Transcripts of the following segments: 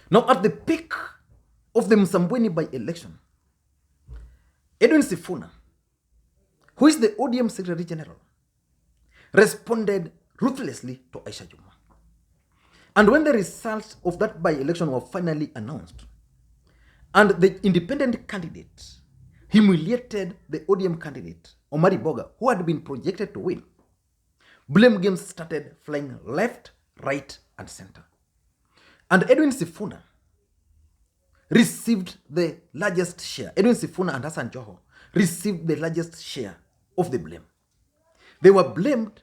Now, at the peak of the Msambweni by-election, Edwin Sifuna, who is the ODM Secretary General, responded ruthlessly to Aisha Jumwa. And when the results of that by-election were finally announced, and the independent candidate humiliated the ODM candidate, Omari Boga, who had been projected to win, blame games started flying left, right, and center. And Edwin Sifuna received the largest share. Edwin Sifuna and Hassan Joho received the largest share of the blame. They were blamed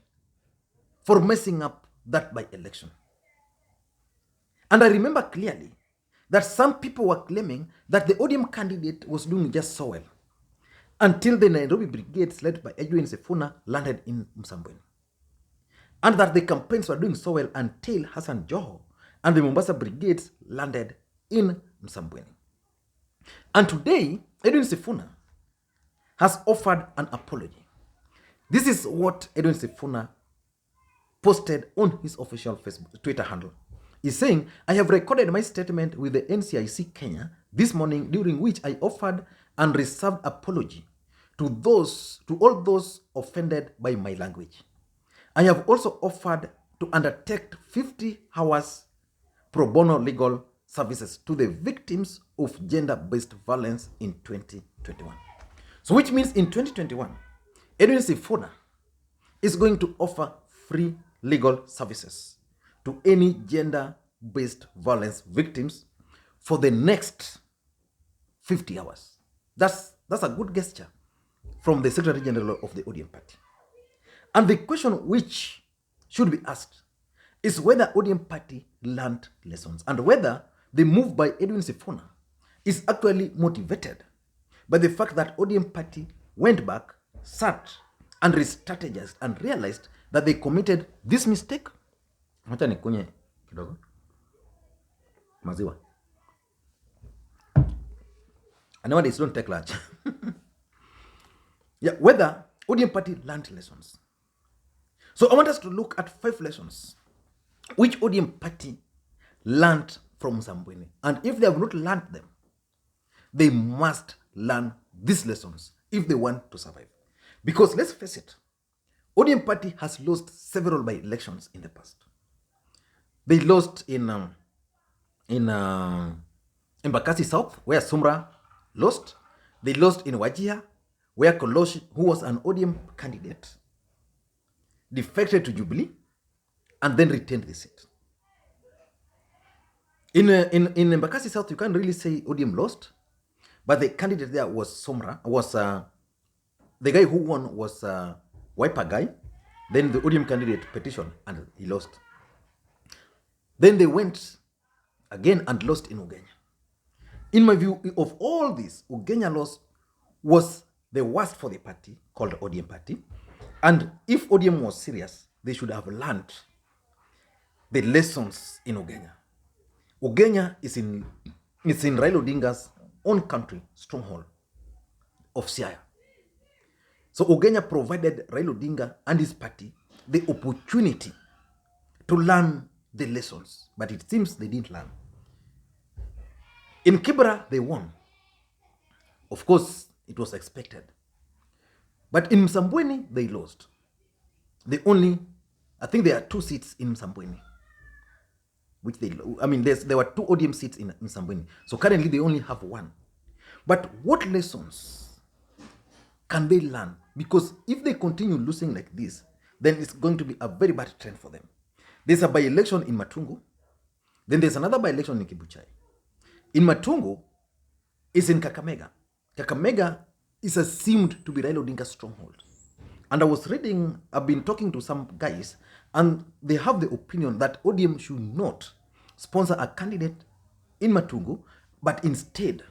for messing up that by-election. And I remember clearly that some people were claiming that the ODM candidate was doing just so well until the Nairobi brigades led by Edwin Sifuna landed in Msambweni. And that the campaigns were doing so well until Hassan Joho and the Mombasa brigades landed in Msambweni. And today, Edwin Sifuna has offered an apology. This is what Edwin Sifuna posted on his official Facebook Twitter handle. He's saying, I have recorded my statement with the NCIC Kenya this morning, during which I offered and reserved apology to all those offended by my language. I have also offered to undertake 50 hours pro bono legal services to the victims of gender-based violence in 2021. So which means in 2021, Edwin Sifuna is going to offer free legal services to any gender-based violence victims for the next 50 hours. That's a good gesture from the Secretary General of the ODM Party. And the question which should be asked is whether ODM Party learned lessons and whether the move by Edwin Sifuna is actually motivated by the fact that ODM Party went back, sat, and re-strategized and realized that they committed this mistake. Wacha nikunye kidogo maziwa. And nowadays don't take lunch. Yeah, whether ODM Party learned lessons. So I want us to look at 5 lessons which ODM Party learned from Msambweni. And if they have not learned them, they must learn these lessons if they want to survive. Because let's face it, ODM Party has lost several by-elections in the past. They lost in Bakassi South, where Sumra lost. They lost in Wajir, where Kolosh, who was an ODM candidate, defected to Jubilee and then retained the seat. In Bakassi South, you can't really say ODM lost, but the candidate there was Sumra, the guy who won was Wiper guy. Then the ODM candidate petitioned and he lost. Then they went again and lost in Ugenya. In my view, of all this, Ugenya loss was the worst for the party called ODM Party. And if ODM was serious, they should have learned the lessons in Ugenya. Ugenya is in Raila Odinga's own country, stronghold of Siaya. So Ugenya provided Raila Odinga and his party the opportunity to learn the lessons, but it seems they didn't learn. In Kibra, they won. Of course, it was expected. But in Msambweni, they lost. I think there are 2 seats in Msambweni. There were 2 ODM seats in Msambweni. So currently, they only have 1. But what lessons can they learn? Because if they continue losing like this, then it's going to be a very bad trend for them. There's a by-election in Matungu. Then there's another by-election in Kibuchai. In Matungu, it's in Kakamega. Kakamega is assumed to be Raila Odinga's stronghold. And I've been talking to some guys, and they have the opinion that ODM should not sponsor a candidate in Matungu, but instead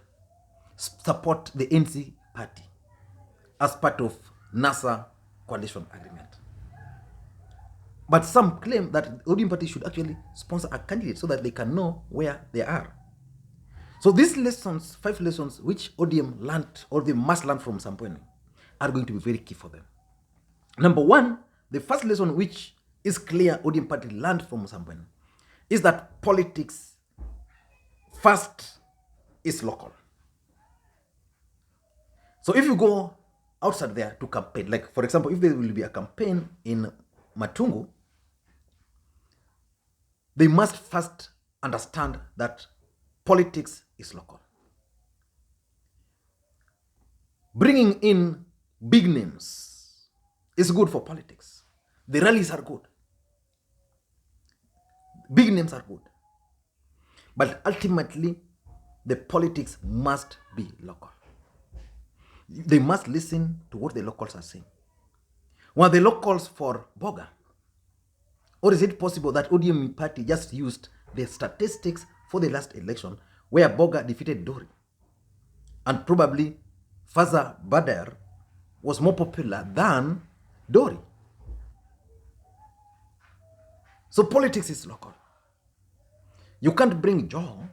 support the NC party as part of NASA coalition agreement. But some claim that the ODM party should actually sponsor a candidate so that they can know where they are. So these lessons, 5 lessons, which ODM learned or they must learn from Msambweni, are going to be very key for them. Number 1, the first lesson which is clear ODM party learned from Msambweni is that politics first is local. So if you go outside there to campaign, like for example, if there will be a campaign in Matungu, they must first understand that politics is local. Bringing in big names is good for politics. The rallies are good. Big names are good. But ultimately, the politics must be local. They must listen to what the locals are saying. Were the locals for Boga? Or is it possible that ODM Party just used the statistics for the last election where Boga defeated Dori? And probably Feisal Bader was more popular than Dori. So politics is local. You can't bring Joho,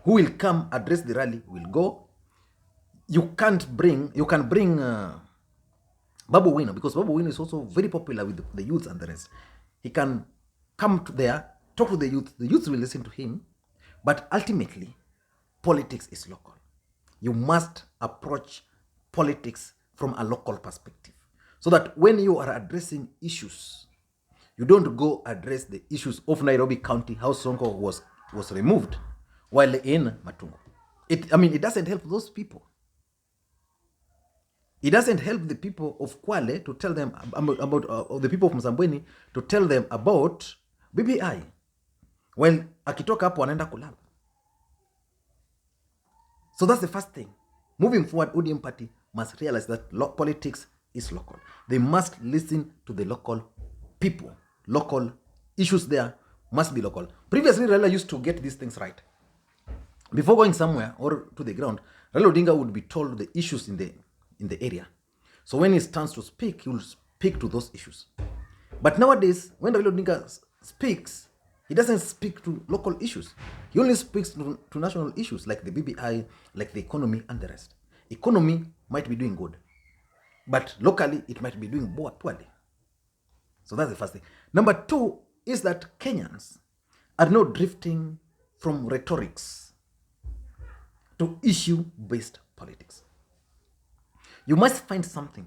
who will come address the rally, will go. You can bring Babu Wino, because Babu Wino is also very popular with the youth and the rest. He can come to there, talk to the youth will listen to him, but ultimately, politics is local. You must approach politics from a local perspective, so that when you are addressing issues, you don't go address the issues of Nairobi County, how Sonko was removed, while in Matungu. It doesn't help those people. It doesn't help the people of Kwale to tell them about the people of Msambweni to tell them about BBI. Well, akitoka hapo anaenda kulala. So that's the first thing. Moving forward, ODM Party must realize that politics is local. They must listen to the local people. Local issues there must be local. Previously, Raila used to get these things right. Before going somewhere or to the ground, Raila Odinga would be told the issues in the area. So when he stands to speak, he will speak to those issues. But nowadays, when Raila Odinga speaks, he doesn't speak to local issues. He only speaks to national issues like the BBI, like the economy and the rest. Economy might be doing good, but locally it might be doing poorly. So that's the first thing. Number two is that Kenyans are now drifting from rhetorics to issue-based politics. You must find something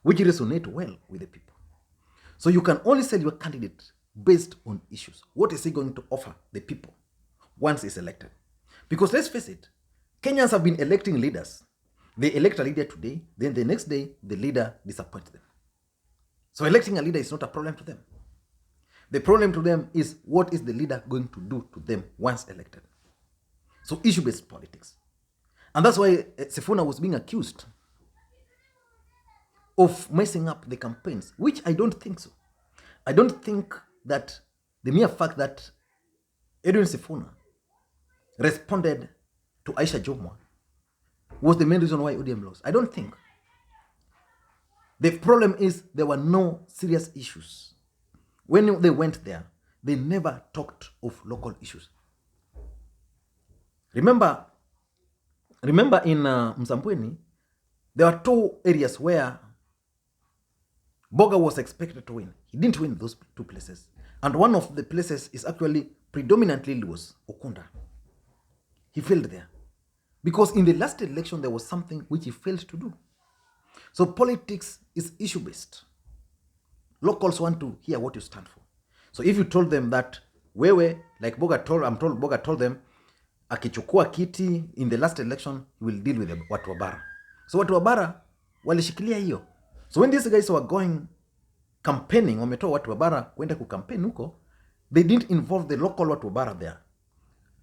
which resonates well with the people. So you can only sell your candidate based on issues. What is he going to offer the people once he's elected? Because let's face it, Kenyans have been electing leaders. They elect a leader today, then the next day, the leader disappoints them. So electing a leader is not a problem to them. The problem to them is what is the leader going to do to them once elected. So issue-based politics. And that's why Sifuna was being accused of messing up the campaigns, which I don't think so. I don't think that the mere fact that Edwin Sifuna responded to Aisha Jumwa was the main reason why ODM lost. I don't think. The problem is there were no serious issues. When they went there, they never talked of local issues. Remember in Msambweni, there were two areas where Boga was expected to win. He didn't win those two places. And one of the places is actually predominantly was Okunda. He failed there. Because in the last election, there was something which he failed to do. So politics is issue-based. Locals want to hear what you stand for. So if you told them that, like Boga told them, akichukua kiti in the last election, he will deal with watu wa bara. So watu wa bara, walishikilia hiyo. So when these guys were going campaigning, wametoa watu wa bara kwenda kucampaign huko, they didn't involve the local watu wa bara there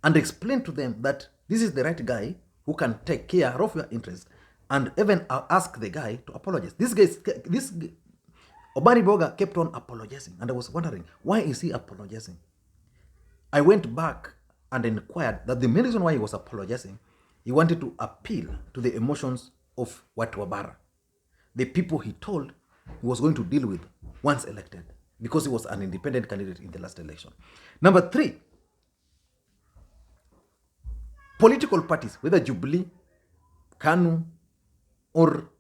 and explain to them that this is the right guy who can take care of your interests, and even ask the guy to apologize. Obani Boga kept on apologizing, and I was wondering, why is he apologizing? I went back and inquired that the main reason why he was apologizing, he wanted to appeal to the emotions of watu wa bara, the people he told he was going to deal with once elected, because he was an independent candidate in the last election. Number three, political parties, whether Jubilee, KANU, or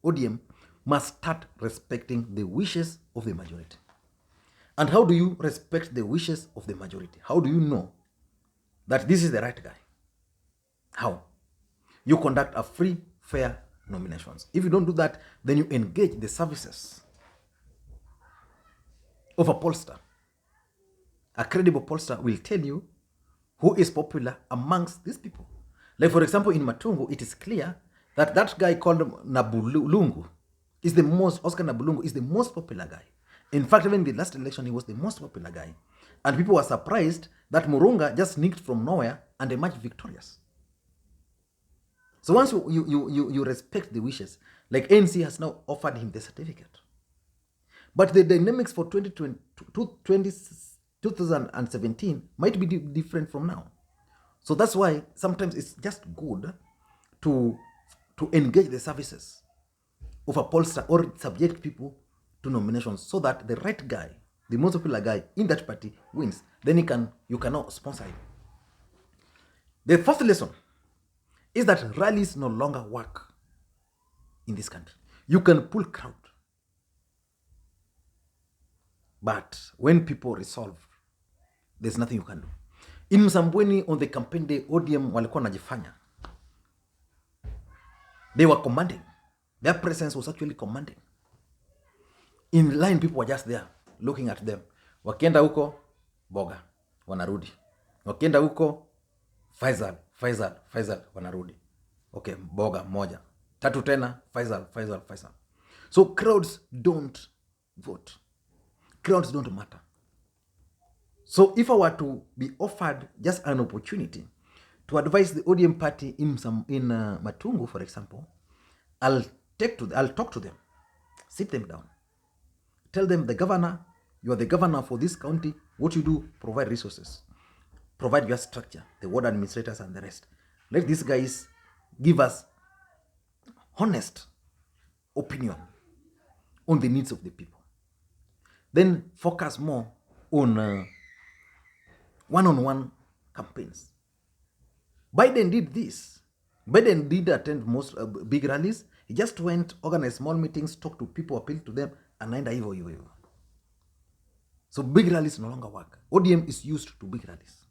ODM, must start respecting the wishes of the majority. And how do you respect the wishes of the majority? How do you know that this is the right guy. How? You conduct a free, fair nominations. If you don't do that, then you engage the services of a pollster. A credible pollster will tell you who is popular amongst these people. Like, for example, in Matungu, it is clear that that guy called Nabulungu is the most, Oscar Nabulungu is the most popular guy. In fact, even in the last election, he was the most popular guy. And people were surprised that Murunga just sneaked from nowhere and emerged victorious. So once you respect the wishes, like ANC has now offered him the certificate. But the dynamics for 2017 might be different from now. So that's why sometimes it's just good to engage the services of a pollster or subject people to nominations so that the right guy, the most popular guy in that party wins. Then you can now sponsor him. The first lesson is that rallies no longer work in this country. You can pull crowd, but when people resolve, there's nothing you can do. In Msambweni on the campaign day, ODM walikuwa najifanya. They were commanding. Their presence was actually commanding. In line, people were just there looking at them. Wakienda huko, Boga, wanarudi. Wakienda huko, Feisal, wanarudi. Okay, Boga, moja. Tatu tena, Feisal. So crowds don't vote. Crowds don't matter. So if I were to be offered just an opportunity to advise the ODM party in Matungu, for example, I'll talk to them, sit them down, tell them, the governor, you are the governor for this county. What you do, provide resources, provide your structure, the ward administrators and the rest. Let these guys give us honest opinion on the needs of the people. Then focus more on one-on-one campaigns. Biden did this. Biden did attend most big rallies. He just went, organized small meetings, talked to people, appealed to them, and naenda hivyo. So big rallies no longer work. ODM is used to big rallies.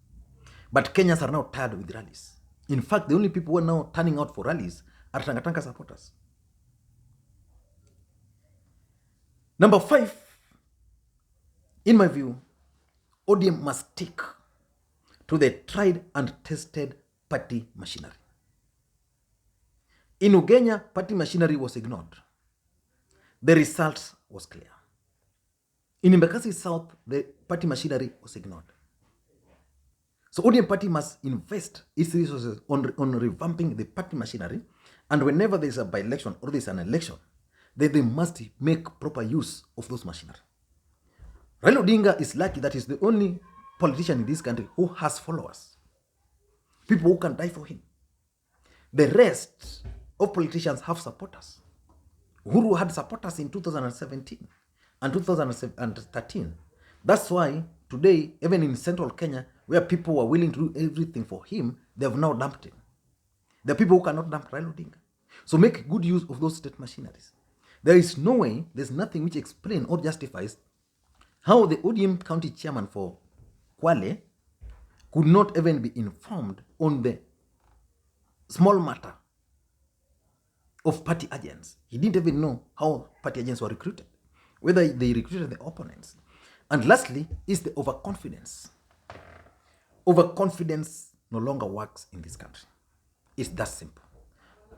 But Kenyans are now tired with rallies. In fact, the only people who are now turning out for rallies are Tangatanga supporters. Number 5, in my view, ODM must stick to the tried and tested party machinery. In Ugenya, party machinery was ignored. The result was clear. In Embakasi South, the party machinery was ignored. So ODM party must invest its resources on revamping the party machinery, and whenever there is a by-election or there is an election, then they must make proper use of those machinery. Raila Odinga is lucky that he's the only politician in this country who has followers, people who can die for him. The rest of politicians have supporters. Uhuru had supporters in 2017 and 2013. That's why today, even in central Kenya, where people were willing to do everything for him, they have now dumped him. There are people who cannot dump Raila Odinga. So make good use of those state machineries. There is no way, there's nothing which explains or justifies how the ODM county chairman for Kwale could not even be informed on the small matter of party agents. He didn't even know how party agents were recruited, whether they recruited the opponents. And lastly is the overconfidence. Overconfidence no longer works in this country. It's that simple.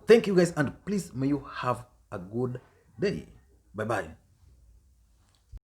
Thank you guys, and please may you have a good day. Bye-bye.